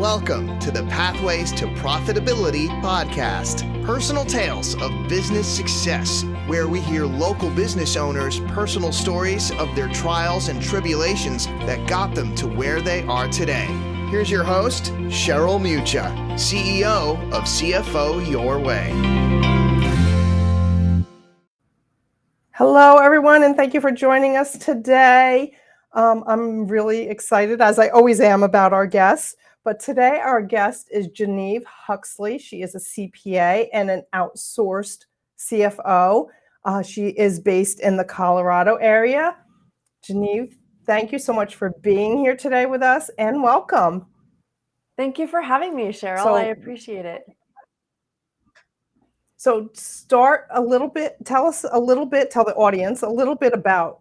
Welcome to the Pathways to Profitability podcast, personal tales of business success, where we hear local business owners' personal stories of their trials and tribulations that got them to where they are today. Here's your host, Cheryl Mucha, CEO of CFO Your Way. Hello, everyone, and thank you for joining us today. I'm really excited, as I always am, about our guests. But today our guest is Geneve Huxley. She is a CPA and an outsourced CFO. She is based in the Colorado area. Geneve, thank you so much for being here today with us, and welcome. Thank you for having me, Cheryl. I appreciate it. So start a little bit, tell the audience a little bit about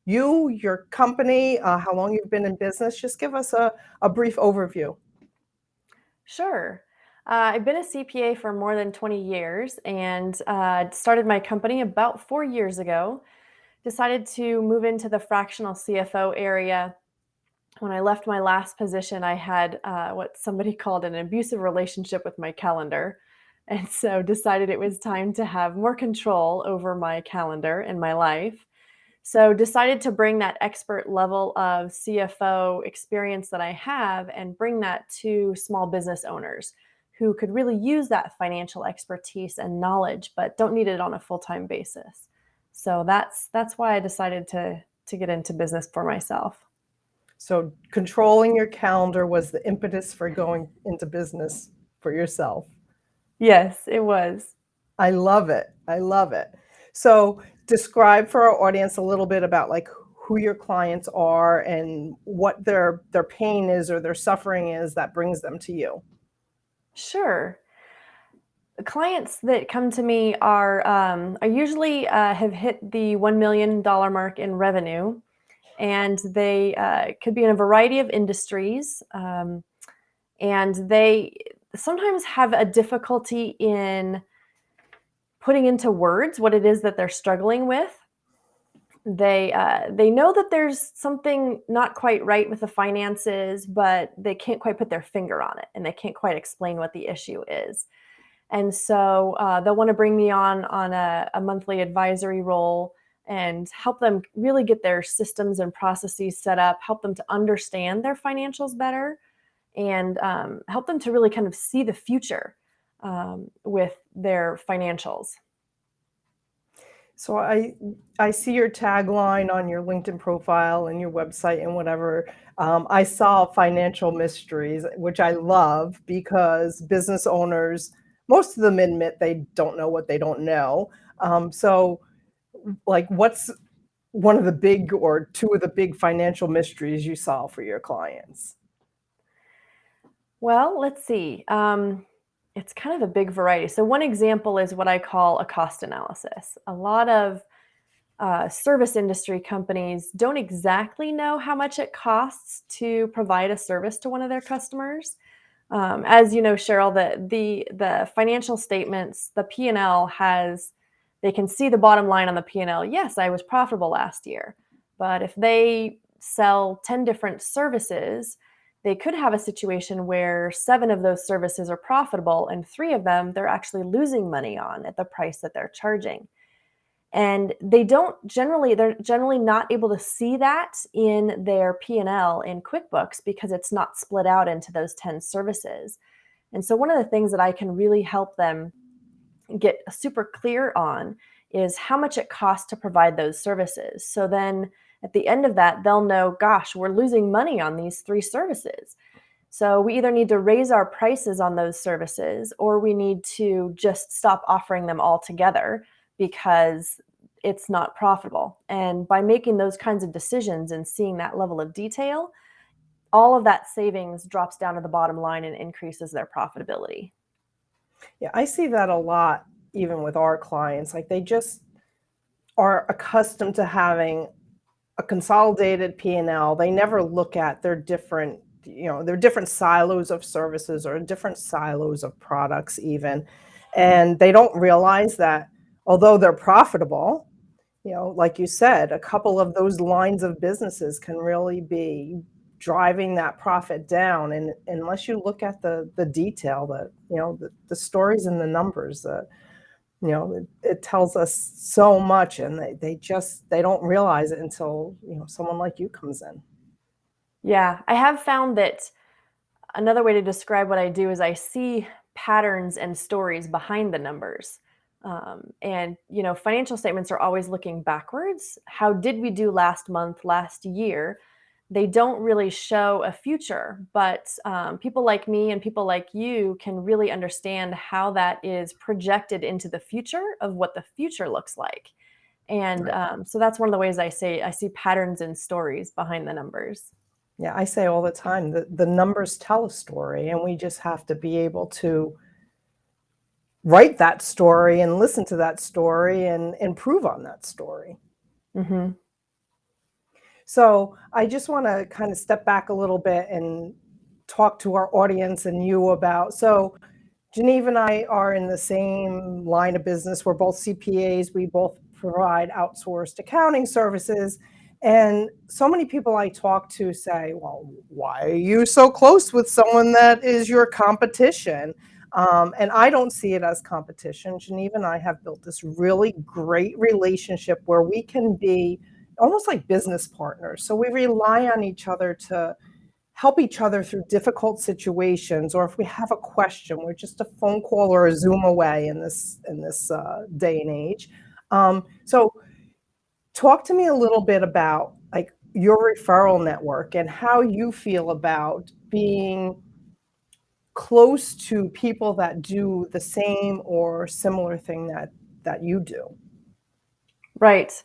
you, your company, how long you've been in business. Just give us a brief overview. Sure. I've been a CPA for more than 20 years and started my company about 4 years ago. Decided to move into the fractional CFO area. When I left my last position, I had what somebody called an abusive relationship with my calendar. And so decided it was time to have more control over my calendar and my life. So decided to bring that expert level of CFO experience that I have and bring that to small business owners who could really use that financial expertise and knowledge, but don't need it on a full-time basis. So that's why I decided to get into business for myself. So controlling your calendar was the impetus for going into business for yourself. Yes, it was. I love it. So describe for our audience a little bit about like who your clients are and what their pain is or their suffering is that brings them to you. Sure. The clients that come to me are I usually have hit the $1 million mark in revenue, and they could be in a variety of industries, and they sometimes have a difficulty in putting into words what it is that they're struggling with. They know that there's something not quite right with the finances, but they can't quite put their finger on it, and they can't quite explain what the issue is. And so they'll want to bring me on a monthly advisory role and help them really get their systems and processes set up, help them to understand their financials better, and help them to really kind of see the future with their financials. So I see your tagline on your LinkedIn profile and your website and whatever. I saw financial mysteries, which I love because business owners, most of them admit they don't know what they don't know. So like what's one of the big or two of the big financial mysteries you solve for your clients? Well, let's see. It's kind of a big variety. So one example is what I call a cost analysis. A lot of service industry companies don't exactly know how much it costs to provide a service to one of their customers. As you know, Cheryl, the financial statements, the P&L they can see the bottom line on the P&L. Yes, I was profitable last year. But if they sell 10 different services, they could have a situation where 7 of those services are profitable and 3 of them they're actually losing money on at the price that they're charging. And they're generally not able to see that in their P&L in QuickBooks because it's not split out into those 10 services. And so one of the things that I can really help them get super clear on is how much it costs to provide those services. So then at the end of that, they'll know, gosh, we're losing money on these 3 services. So we either need to raise our prices on those services or we need to just stop offering them altogether because it's not profitable. And by making those kinds of decisions and seeing that level of detail, all of that savings drops down to the bottom line and increases their profitability. Yeah, I see that a lot, even with our clients. Like they just are accustomed to having a consolidated P&L. They never look at their different silos of services or different silos of products even. And they don't realize that although they're profitable, like you said, a couple of those lines of businesses can really be driving that profit down. And unless you look at the detail, the stories and the numbers, it tells us so much, and they don't realize it until, someone like you comes in. Yeah, I have found that another way to describe what I do is I see patterns and stories behind the numbers. And, financial statements are always looking backwards. How did we do last month, last year? They don't really show a future, but people like me and people like you can really understand how that is projected into the future of what the future looks like. And so that's one of the ways I see patterns and stories behind the numbers. Yeah, I say all the time that the numbers tell a story, and we just have to be able to write that story and listen to that story and improve on that story. Hmm. So I just want to kind of step back a little bit and talk to our audience and you about, so Geneve and I are in the same line of business. We're both CPAs. We both provide outsourced accounting services. And so many people I talk to say, well, why are you so close with someone that is your competition? And I don't see it as competition. Geneve and I have built this really great relationship where we can be almost like business partners. So we rely on each other to help each other through difficult situations, or if we have a question, we're just a phone call or a Zoom away in this day and age. So talk to me a little bit about like your referral network and how you feel about being close to people that do the same or similar thing that you do. Right.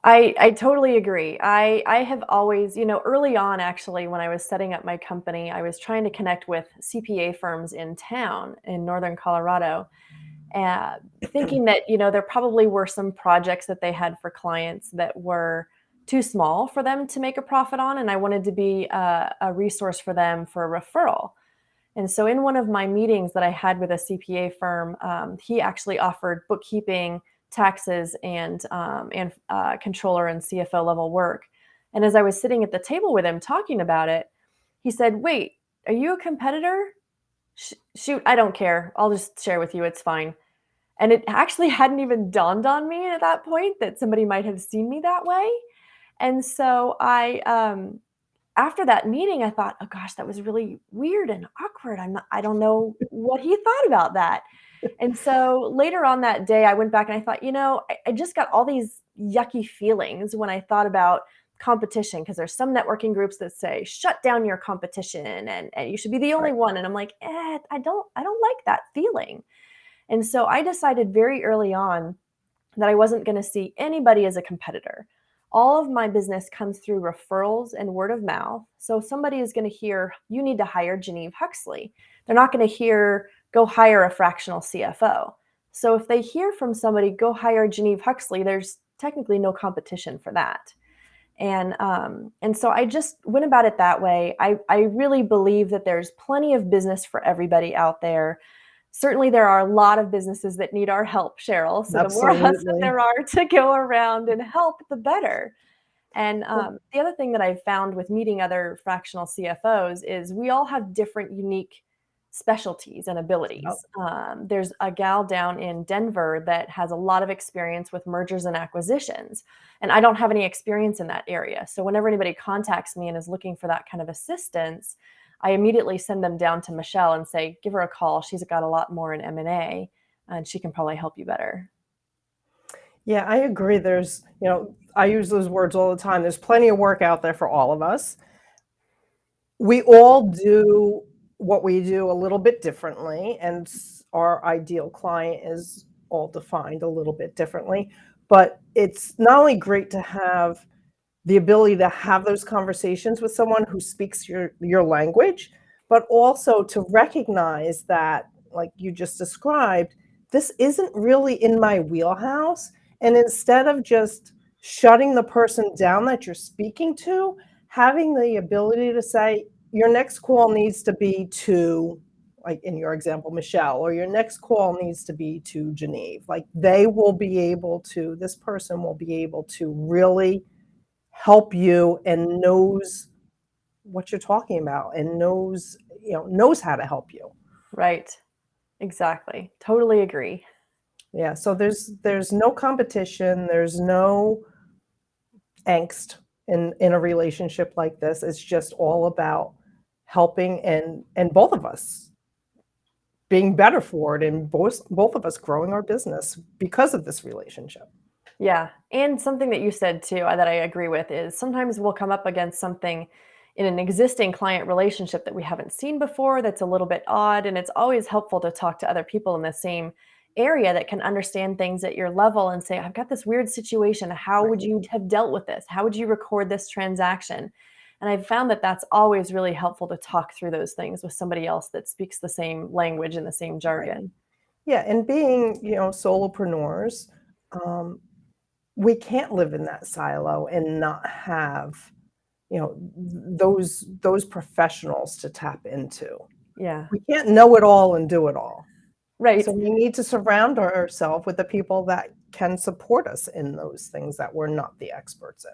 I totally agree. I have always, early on, actually, when I was setting up my company, I was trying to connect with CPA firms in town in Northern Colorado, thinking that, there probably were some projects that they had for clients that were too small for them to make a profit on. And I wanted to be a resource for them for a referral. And so in one of my meetings that I had with a CPA firm, he actually offered bookkeeping, taxes, and controller and CFO level work. And as I was sitting at the table with him talking about it, he said, "Wait, are you a competitor? Shoot, I don't care. I'll just share with you. It's fine." And it actually hadn't even dawned on me at that point that somebody might have seen me that way. And so after that meeting, I thought, "Oh gosh, that was really weird and awkward. I don't know what he thought about that." And so later on that day, I went back and I thought, I just got all these yucky feelings when I thought about competition, because there's some networking groups that say, shut down your competition and you should be the only Right. one. And I'm like, I don't like that feeling. And so I decided very early on that I wasn't going to see anybody as a competitor. All of my business comes through referrals and word of mouth. So if somebody is going to hear, you need to hire Geneve Huxley, they're not going to hear, go hire a fractional CFO. So if they hear from somebody, go hire Geneve Huxley, there's technically no competition for that. And so I just went about it that way. I really believe that there's plenty of business for everybody out there. Certainly, there are a lot of businesses that need our help, Cheryl. So the more of us that Absolutely. there are to go around and help, the better. And the other thing that I've found with meeting other fractional CFOs is we all have different unique specialties and Yep. abilities. There's a gal down in Denver that has a lot of experience with mergers and acquisitions, and I don't have any experience in that area. So whenever anybody contacts me and is looking for that kind of assistance, I immediately send them down to Michelle and say, give her a call. She's got a lot more in M&A, and she can probably help you better. Yeah, I agree. I use those words all the time. There's plenty of work out there for all of us. We all do what we do a little bit differently, and our ideal client is all defined a little bit differently. But it's not only great to have the ability to have those conversations with someone who speaks your language, but also to recognize that, like you just described, this isn't really in my wheelhouse. And instead of just shutting the person down that you're speaking to, having the ability to say, your next call needs to be to, like in your example, Michelle, or your next call needs to be to Geneve. Like this person will be able to really help you and knows what you're talking about and knows how to help you. Right. Exactly. Totally agree. Yeah, so there's no competition, there's no angst in a relationship like this. It's just all about helping and both of us being better for it, and both of us growing our business because of this relationship. Yeah. And something that you said too, that I agree with is sometimes we'll come up against something in an existing client relationship that we haven't seen before that's a little bit odd. And it's always helpful to talk to other people in the same area that can understand things at your level and say, I've got this weird situation. How would Right. you have dealt with this? How would you record this transaction? And I've found that that's always really helpful to talk through those things with somebody else that speaks the same language and the same Right. jargon. Yeah, and being, solopreneurs, um, we can't live in that silo and not have, those professionals to tap into. Yeah. We can't know it all and do it all. Right. So we need to surround ourselves with the people that can support us in those things that we're not the experts in.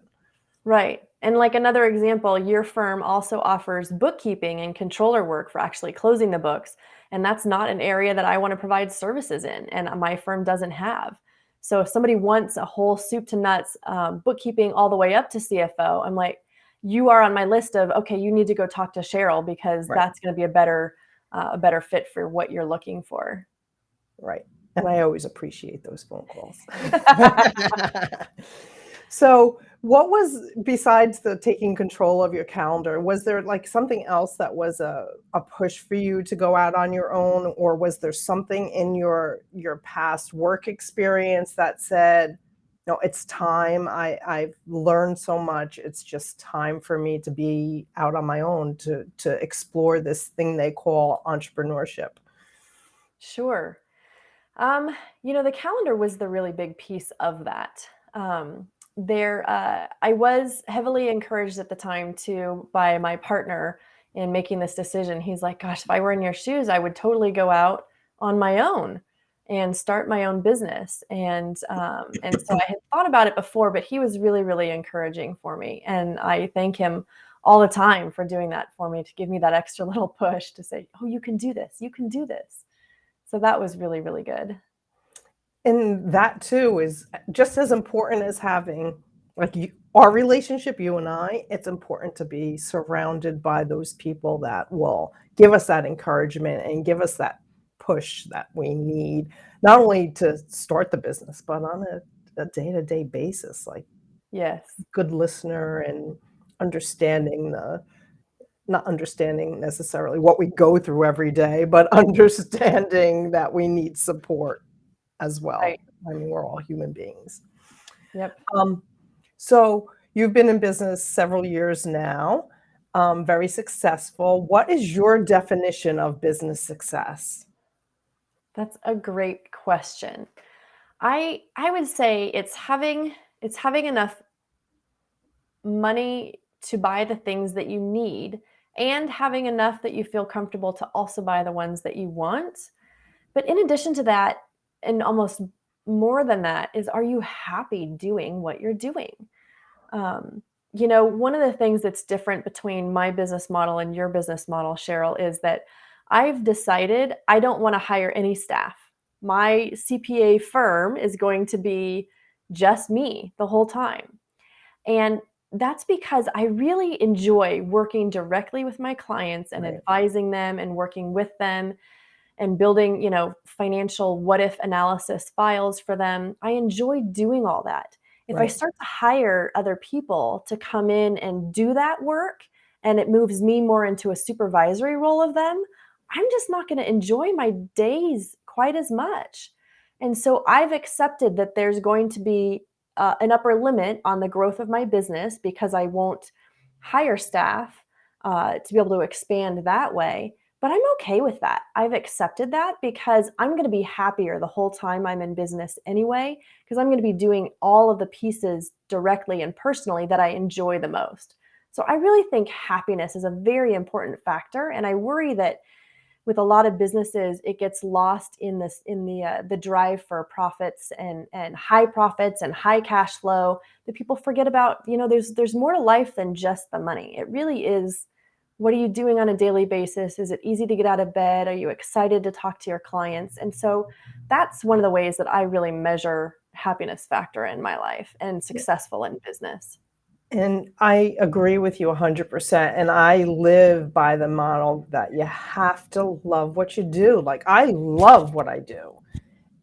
Right. And like another example, your firm also offers bookkeeping and controller work for actually closing the books. And that's not an area that I want to provide services in, and my firm doesn't have. So if somebody wants a whole soup to nuts bookkeeping all the way up to CFO, I'm like, you are on my list of, okay, you need to go talk to Cheryl because Right, that's going to be a better fit for what you're looking for. right. And I always appreciate those phone calls. So, what was besides the taking control of your calendar, was there like something else that was a push for you to go out on your own, or was there something in your past work experience that said, no, it's time. I've learned so much. It's just time for me to be out on my own to explore this thing they call entrepreneurship. Sure. Um, the calendar was the really big piece of that. I was heavily encouraged at the time to by my partner in making this decision. He's like, "Gosh, if I were in your shoes, I would totally go out on my own and start my own business." And so I had thought about it before, but he was really, really encouraging for me, and I thank him all the time for doing that for me to give me that extra little push to say, "Oh, you can do this. You can do this." So that was really, really good. And that too is just as important as having our relationship, you and I, it's important to be surrounded by those people that will give us that encouragement and give us that push that we need, not only to start the business, but on a day-to-day basis, like Yes. good listener and understanding the not understanding necessarily what we go through every day, but understanding that we need support as Right. well. I mean, we're all human beings. Yep. Um, so you've been in business several years now, very successful. What is your definition of business success? That's a great question. I would say it's having enough money to buy the things that you need and having enough that you feel comfortable to also buy the ones that you want. But in addition to that, and almost more than that, is are you happy doing what you're doing? Um, one of the things that's different between my business model and your business model, Cheryl, is that I've decided I don't want to hire any staff. My CPA firm is going to be just me the whole time. And that's because I really enjoy working directly with my clients and Right, advising them and working with them and building, financial what if analysis files for them. I enjoy doing all that. If I right, start to hire other people to come in and do that work and it moves me more into a supervisory role of them, I'm just not going to enjoy my days quite as much. And so I've accepted that there's going to be an upper limit on the growth of my business because I won't hire staff to be able to expand that way. But I'm okay with that. I've accepted that because I'm going to be happier the whole time I'm in business anyway, because I'm going to be doing all of the pieces directly and personally that I enjoy the most. So I really think happiness is a very important factor. And I worry that with a lot of businesses, it gets lost in the drive for profits and high profits and high cash flow that people forget about. There's more to life than just the money. It really is What are you doing on a daily basis? Is it easy to get out of bed? Are you excited to talk to your clients? And so that's one of the ways that I really measure happiness factor in my life and successful in business. And I agree with you 100%. And I live by the model that you have to love what you do. Like, I love what I do.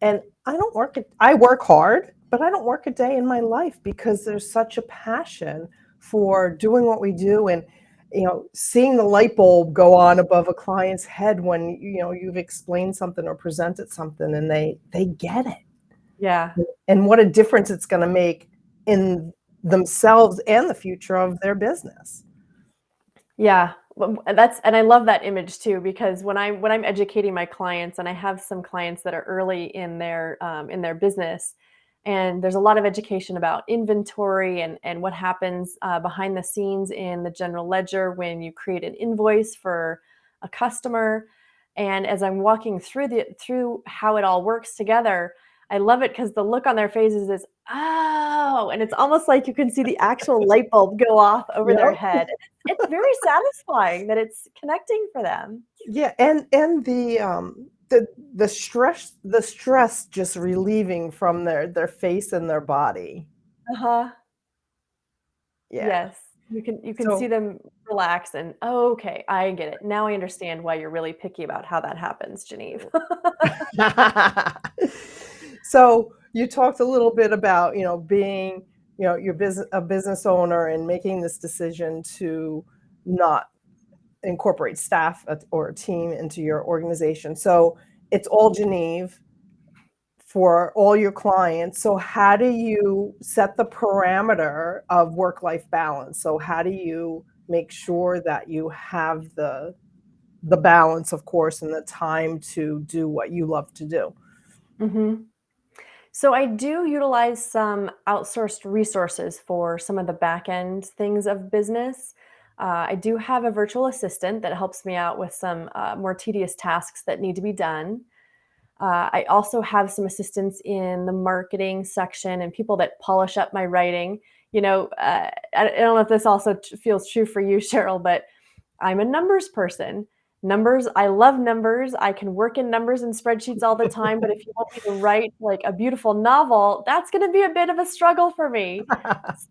And I work hard, but I don't work a day in my life because there's such a passion for doing what we do. And, seeing the light bulb go on above a client's head when, you've explained something or presented something and they get it. Yeah. And what a difference it's going to make in themselves and the future of their business. Yeah, and I love that image too because when I'm educating my clients, and I have some clients that are early in their business, and there's a lot of education about inventory and what happens behind the scenes in the general ledger when you create an invoice for a customer. And as I'm walking through how it all works together, I love it because the look on their faces is, oh, and it's almost like you can see the actual light bulb go off over their Yep. head. It's very satisfying that it's connecting for them. Yeah, and the stress just relieving from their face and their body. Uh-huh. Yeah. Yes. You can see So them relax and, "Oh, okay, I get it. Now I understand why you're really picky about how that happens, Geneve." so you talked a little bit about, being, a business owner and making this decision to not incorporate staff or a team into your organization. So it's all Geneve for all your clients. So how do you set the parameter of work-life balance? So how do you make sure that you have the balance, of course, and the time to do what you love to do? Mhm. So I do utilize some outsourced resources for some of the back end things of business. I do have a virtual assistant that helps me out with some more tedious tasks that need to be done. I also have some assistants in the marketing section and people that polish up my writing. I don't know if this also feels true for you, Cheryl, but I'm a numbers person. Numbers, I love numbers. I can work in numbers and spreadsheets all the time, but if you want me to write like a beautiful novel, that's going to be a bit of a struggle for me.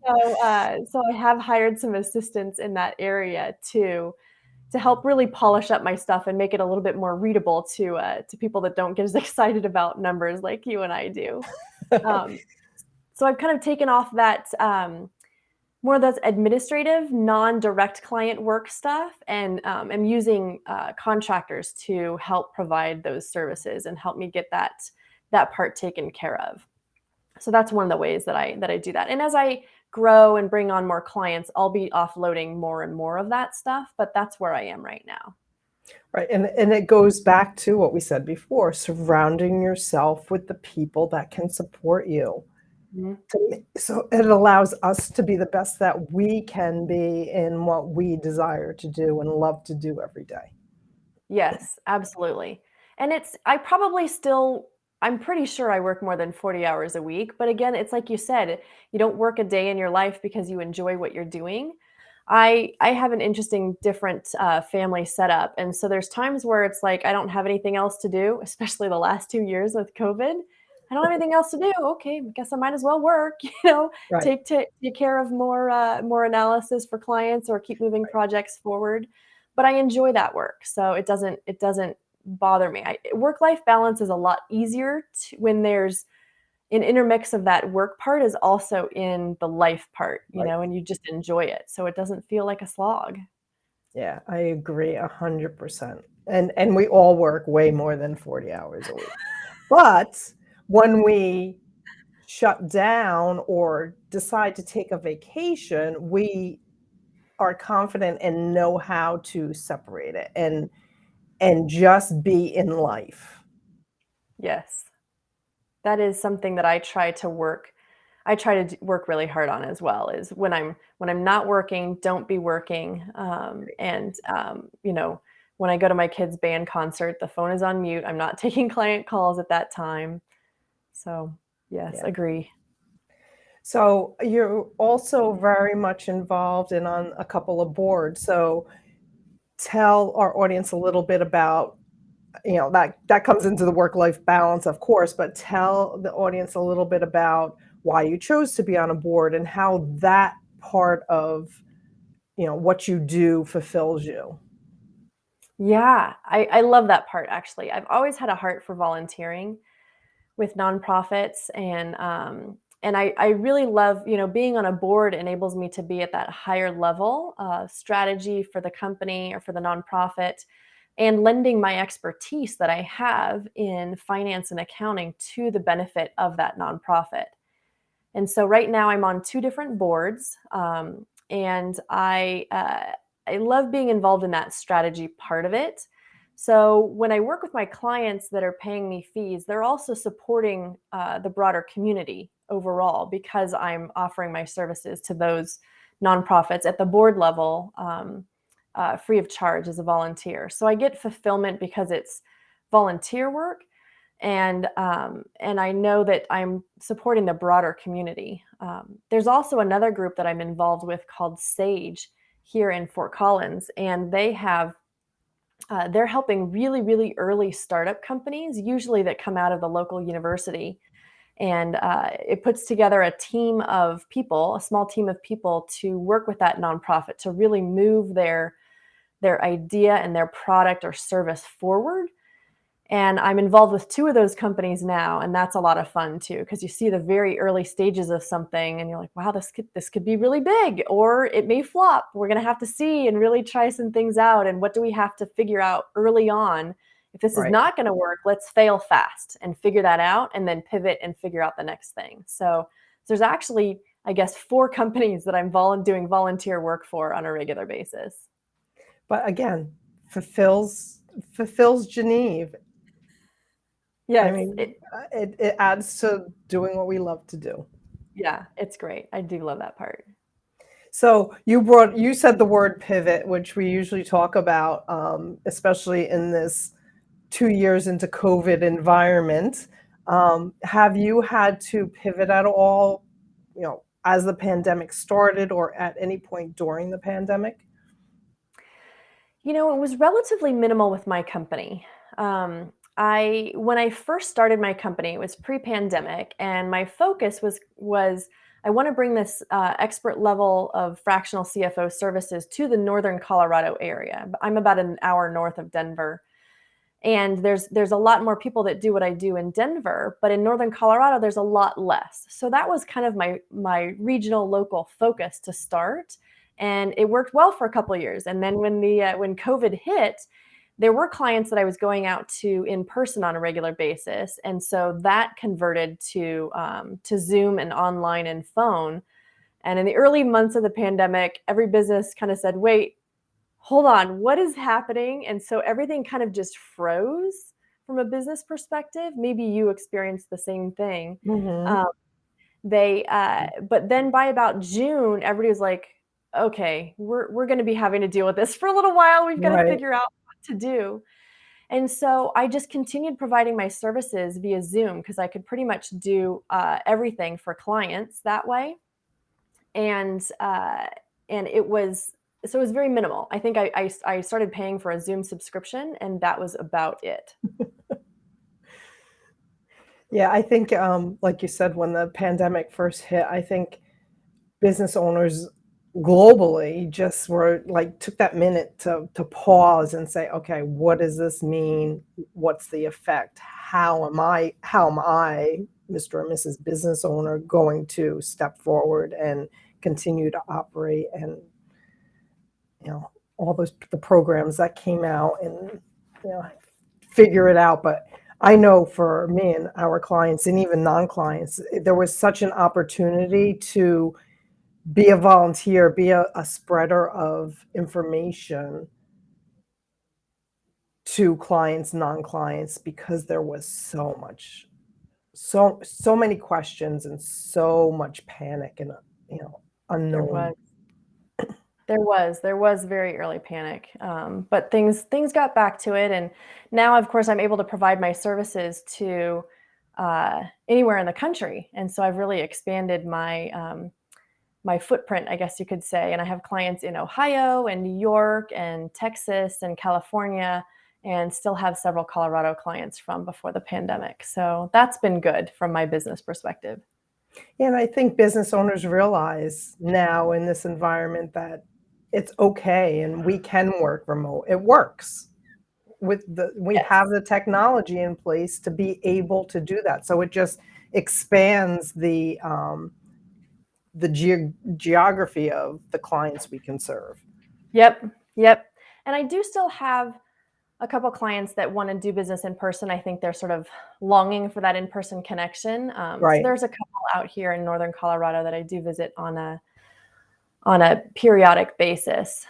So I have hired some assistants in that area too, to help really polish up my stuff and make it a little bit more readable to people that don't get as excited about numbers like you and I do. Um, so I've kind of taken off that more of those administrative, non-direct client work stuff, and am using contractors to help provide those services and help me get that part taken care of. So that's one of the ways that I do that. And as I grow and bring on more clients, I'll be offloading more and more of that stuff, but that's where I am right now. Right. And it goes back to what we said before, surrounding yourself with the people that can support you. Mhm. So it allows us to be the best that we can be in what we desire to do and love to do every day. Yes, absolutely. And I'm pretty sure I work more than 40 hours a week, but again, it's like you said, you don't work a day in your life because you enjoy what you're doing. I have an interesting different family setup, and so there's times where it's like I don't have anything else to do, especially the last 2 years with COVID. I don't have anything else to do. Okay, I guess I might as well work, Right. take care of more analysis for clients or keep moving projects forward. But I enjoy that work, so it doesn't bother me. Work-life balance is a lot easier when there's an intermix of that work part is also in the life part, Right. and you just enjoy it, so it doesn't feel like a slog. Yeah, I agree 100%. And we all work way more than 40 hours a week. But when we shut down or decide to take a vacation, we are confident and know how to separate it and just be in life. Yes. That is something that I try to work really hard on as well, is when I'm not working, don't be working, when I go to my kid's band concert, the phone is on mute, I'm not taking client calls at that time. So, yes, Yeah. agree. So you're also very much involved and on a couple of boards. So tell our audience a little bit about, that comes into the work-life balance, of course, but tell the audience a little bit about why you chose to be on a board and how that part of, what you do fulfills you. Yeah, I love that part actually. I've always had a heart for volunteering with nonprofits, and I really love, being on a board enables me to be at that higher level strategy for the company or for the nonprofit, and lending my expertise that I have in finance and accounting to the benefit of that nonprofit. And so right now I'm on two different boards, and I love being involved in that strategy part of it. So when I work with my clients that are paying me fees, they're also supporting the broader community overall because I'm offering my services to those nonprofits at the board level, free of charge as a volunteer. So I get fulfillment because it's volunteer work, and I know that I'm supporting the broader community. There's also another group that I'm involved with called Sage here in Fort Collins, and they're helping really, really early startup companies, usually that come out of the local university. And it puts together a team of people, a small team of people, to work with that nonprofit to really move their idea and their product or service forward. And I'm involved with two of those companies now, and that's a lot of fun too, because you see the very early stages of something and you're like, wow, this could be really big, or it may flop. We're going to have to see and really try some things out. And what do we have to figure out early on? If this is Right. not going to work, let's fail fast and figure that out and then pivot and figure out the next thing. So there's actually, I guess, 4 companies that I'm doing volunteer work for on a regular basis. But again, fulfills Geneve. I Yes, mean, it adds to doing what we love to do. yeah, it's great. I do love that part. So you said the word pivot, which we usually talk about, especially in this 2 years into COVID environment. Have you had to pivot at all, as the pandemic started or at any point during the pandemic? It was relatively minimal with my company. When I first started my company, it was pre-pandemic, and my focus was I want to bring this expert level of fractional CFO services to the northern Colorado area. I'm about an hour north of Denver, and there's a lot more people that do what I do in Denver, but in northern Colorado there's a lot less. So that was kind of my regional local focus to start, and it worked well for a couple of years. And then when COVID hit, there were clients that I was going out to in person on a regular basis, and so that converted to Zoom and online and phone. And in the early months of the pandemic, every business kind of said, "Wait, hold on, what is happening?" And so everything kind of just froze from a business perspective. Maybe you experienced the same thing. Mm-hmm. Um, but then by about June, everybody was like, "Okay, we're going to be having to deal with this for a little while. We've got to Right. figure out what to do." And so I just continued providing my services via Zoom because I could pretty much do everything for clients that way. And it was so it was very minimal. I think I started paying for a Zoom subscription, and that was about it. Yeah, I think, like you said, when the pandemic first hit, I think business owners globally just were like took that minute to pause and say, okay, what does this mean? What's the effect? How am I, Mr. and Mrs. Business Owner, going to step forward and continue to operate, and all the programs that came out, and you know figure it out. But I know for me and our clients and even non-clients, there was such an opportunity to be a volunteer, be a spreader of information to clients, non-clients, because there was so many questions and so much panic and There unknown. was there was very early panic, but things got back to it, and now, of course, I'm able to provide my services to anywhere in the country, and so I've really expanded my footprint, I guess you could say. And I have clients in Ohio and New York and Texas and California, and still have several Colorado clients from before the pandemic. So that's been good from my business perspective. And I think business owners realize now in this environment that it's okay and we can work remote. It works. We Yes. have the technology in place to be able to do that. So it just expands the geography of the clients we can serve. Yep. Yep. And I do still have a couple clients that want to do business in person. I think they're sort of longing for that in-person connection. So Right, there's a couple out here in Northern Colorado that I do visit on a periodic basis.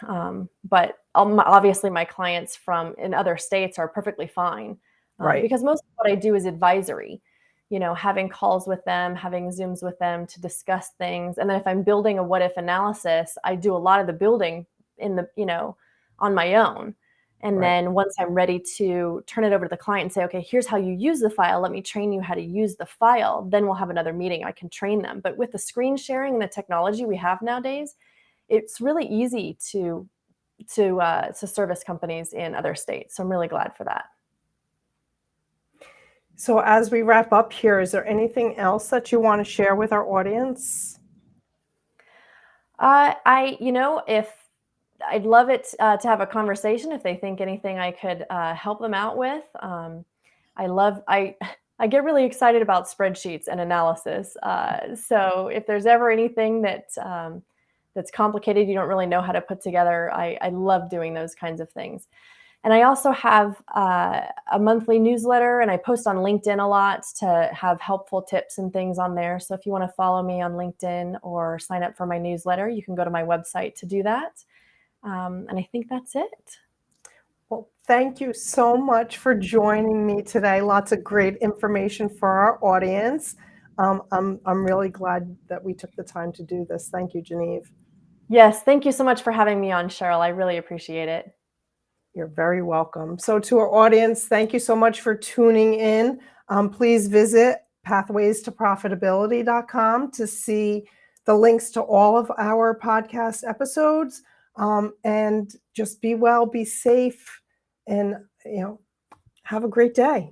But obviously my clients from in other states are perfectly fine, right, because most of what I do is advisory, having calls with them, having Zooms with them to discuss things. And then if I'm building a what if analysis, I do a lot of the building on my own. And right. then once I'm ready to turn it over to the client and say, okay, here's how you use the file. Let me train you how to use the file. Then we'll have another meeting. I can train them. But with the screen sharing and the technology we have nowadays, it's really easy to service companies in other states. So I'm really glad for that. So as we wrap up here, is there anything else that you want to share with our audience? If I'd love it to have a conversation if they think anything I could help them out with. I get really excited about spreadsheets and analysis. So if there's ever anything that's complicated, you don't really know how to put together, I love doing those kinds of things. And I also have a monthly newsletter, and I post on LinkedIn a lot to have helpful tips and things on there. So if you want to follow me on LinkedIn or sign up for my newsletter, you can go to my website to do that. And I think that's it. Well, thank you so much for joining me today. Lots of great information for our audience. I'm really glad that we took the time to do this. Thank you, Geneve. Yes, thank you so much for having me on, Cheryl. I really appreciate it. You're very welcome. So to our audience, thank you so much for tuning in. Please visit pathwaystoprofitability.com to see the links to all of our podcast episodes. And just be well, be safe, and have a great day.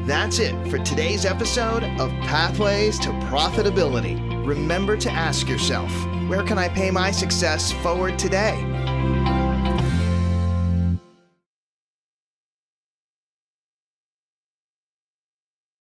That's it for today's episode of Pathways to Profitability. Remember to ask yourself, where can I pay my success forward today?